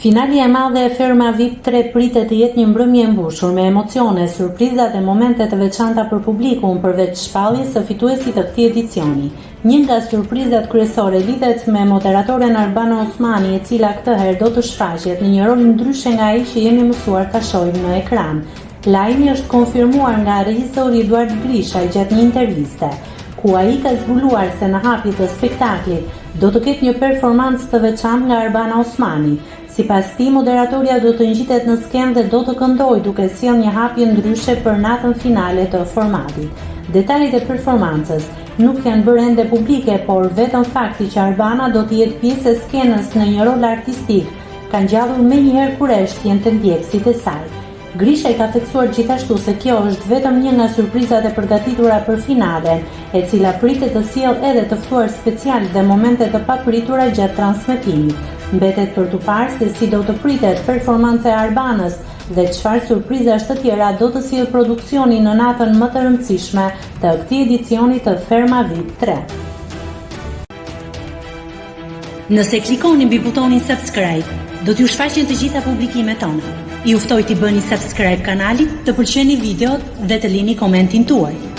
Finalja e madhe e Ferma VIP 3 pritet të jetë një mbrëmje e mbushur me emocione, surpriza dhe momente të veçanta për publikun përveç shpalljes së fituesit të këtij edicioni. Një nga surprizat kryesore lidhet me moderatoren Arbana Osmani, e cila këtë herë do të shfaqet në një rol ndryshe nga ai që jemi mësuar ta shohim në ekran. Lajmi është konfirmuar nga regjisori Eduard Grisha gjatë një interviste, ku ai ka zbuluar se në hapje të spektaklit do të ketë një performancë të veçantë nga Arbana Osmani. Sipas tij, moderatorja do të ngjitet në skenë dhe do të këndojë duke sjellë një hapje ndryshe për natën finale të formatit. Detajet e performancës nuk janë bërë ende publike, por vetëm fakti që Arbana do të jetë pjesë e skenës në një rol artistik ka ngjallur menjëherë kurreshtjen të ndjekësit e saj. Grisha i ka theksuar gjithashtu se kjo është vetëm një nga surprizat e përgatitura për finalen, e cila pritet të sjellë edhe të ftuar special dhe momente të papritura gjatë transmetimit. Mbetet për të parë se si do të pritet performanca e Arbanës dhe çfarë surprizash të tjera do të sjellë produksioni në natën më të rëndësishme të këtij edicioni të Ferma VIP 3. Nëse klikoni mbi butonin subscribe, do t'ju shfaqen të gjitha publikimet tona. Ju ftoj t'i bëni subscribe kanalit, të pëlqeni videot dhe të lini komentin tuaj.